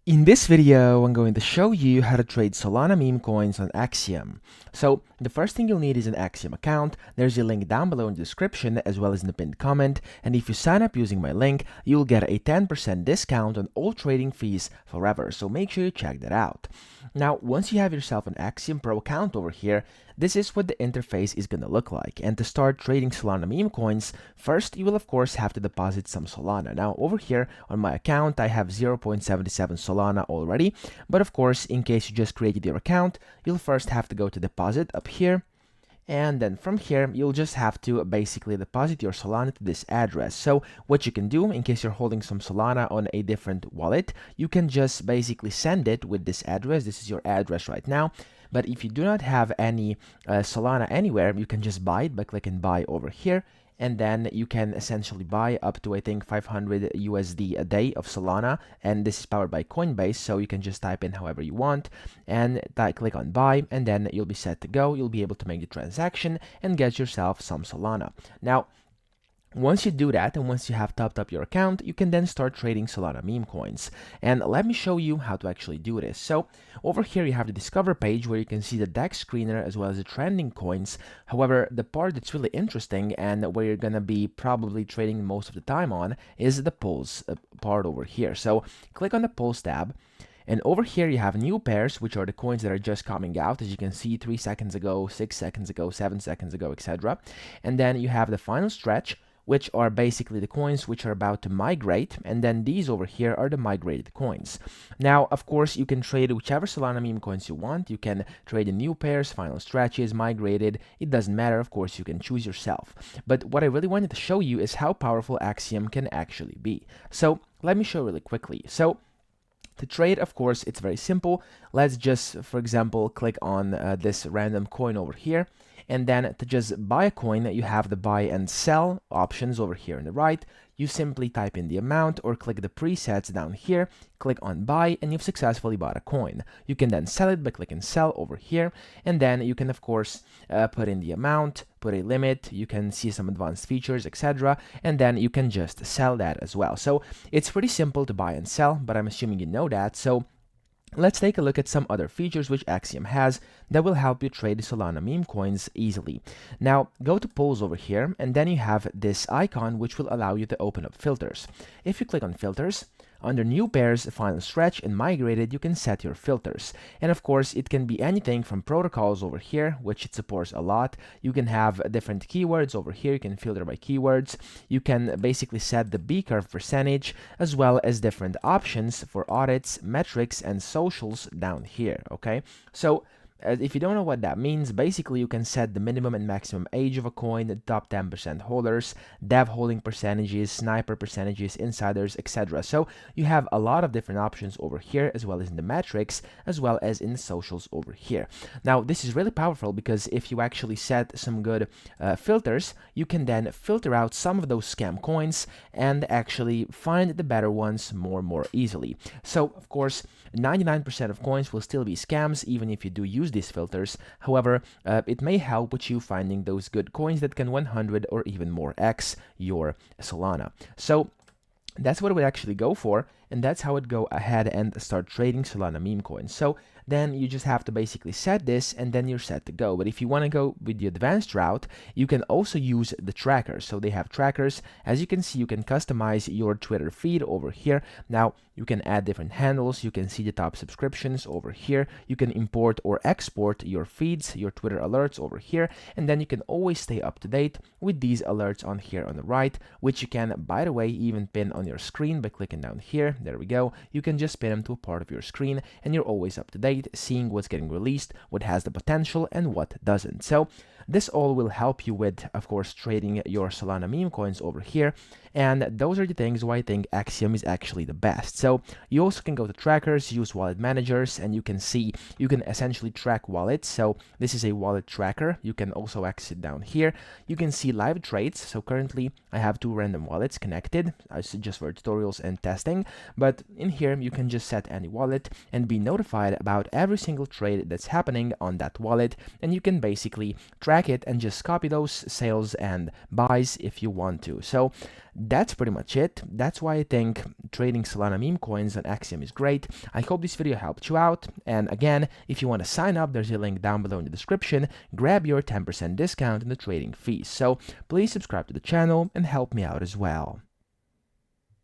In this video, I'm going to show you how to trade Solana meme coins on Axiom. So the first thing you'll need is an Axiom account. There's a link down below in the description as well as in the pinned comment. And if you sign up using my link, you'll get a 10% discount on all trading fees forever. So make sure you check that out. Now, once you have yourself an Axiom Pro account over here, this is what the interface is going to look like. And to start trading Solana meme coins, first you will of course have to deposit some Solana. Now over here on my account, I have 0.77 Solana already. But of course, in case you just created your account, you'll first have to go to deposit up here. And then from here, you'll just have to basically deposit your Solana to this address. So what you can do, in case you're holding some Solana on a different wallet, you can just basically send it with this address. This is your address right now. But if you do not have any Solana anywhere, you can just buy it by clicking buy over here. And then you can essentially buy up to, I think, 500 USD a day of Solana. And this is powered by Coinbase, so you can just type in however you want and click on buy, and then you'll be set to go. You'll be able to make the transaction and get yourself some Solana. Now, once you do that, and once you have topped up your account, you can then start trading Solana meme coins. And let me show you how to actually do this. So over here you have the discover page where you can see the DEX screener as well as the trending coins. However, the part that's really interesting and where you're gonna be probably trading most of the time on is the polls part over here. So click on the polls tab. And over here you have new pairs, which are the coins that are just coming out, as you can see 3 seconds ago, 6 seconds ago, 7 seconds ago, etc. And then you have the final stretch, which are basically the coins which are about to migrate, and then these over here are the migrated coins. Now, of course, you can trade whichever Solana meme coins you want. You can trade the new pairs, final stretches, migrated. It doesn't matter, of course, you can choose yourself. But what I really wanted to show you is how powerful Axiom can actually be. So let me show really quickly. So to trade, of course, it's very simple. Let's just, for example, click on this random coin over here. And then to just buy a coin, you have the buy and sell options over here on the right. You simply type in the amount or click the presets down here, click on buy, and you've successfully bought a coin. You can then sell it by clicking sell over here, and then you can of course put in the amount, put a limit, you can see some advanced features, etc. And then you can just sell that as well. So it's pretty simple to buy and sell, but I'm assuming you know that. So let's take a look at some other features which Axiom has that will help you trade Solana meme coins easily. Now, go to polls over here, and then you have this icon which will allow you to open up filters. If you click on filters, under new pairs, final stretch, and migrated, you can set your filters. And of course, it can be anything from protocols over here, which it supports a lot. You can have different keywords over here. You can filter by keywords. You can basically set the B curve percentage, as well as different options for audits, metrics, and socials down here. Okay, so if you don't know what that means, basically you can set the minimum and maximum age of a coin, the top 10% holders, dev holding percentages, sniper percentages, insiders, etc. So you have a lot of different options over here, as well as in the metrics, as well as in the socials over here. Now, this is really powerful because if you actually set some good filters, you can then filter out some of those scam coins and actually find the better ones more easily. So, of course, 99% of coins will still be scams, even if you do use these filters. However, it may help with you finding those good coins that can 100 or even more X your Solana. So that's what it would actually go for, and that's how it go ahead and start trading Solana meme coins. So then you just have to basically set this, and then you're set to go. But if you want to go with the advanced route, you can also use the trackers. So they have trackers. As you can see, you can customize your Twitter feed over here. Now, you can add different handles. You can see the top subscriptions over here. You can import or export your feeds, your Twitter alerts over here. And then you can always stay up to date with these alerts on here on the right, which you can, by the way, even pin on your screen by clicking down here. There we go. You can just pin them to a part of your screen, and you're always up to date, seeing what's getting released, what has the potential, and what doesn't. So this all will help you with, of course, trading your Solana meme coins over here. And those are the things why I think Axiom is actually the best. So you also can go to trackers, use wallet managers, and you can see, you can essentially track wallets. So this is a wallet tracker. You can also exit down here. You can see live trades. So currently I have 2 random wallets connected, just for tutorials and testing. But in here, you can just set any wallet and be notified about every single trade that's happening on that wallet. And you can basically track it and just copy those sales and buys if you want to. So that's pretty much it. That's why I think trading Solana meme coins on Axiom is great. I hope this video helped you out. And again, if you want to sign up, there's a link down below in the description. Grab your 10% discount in the trading fees. So please subscribe to the channel and help me out as well.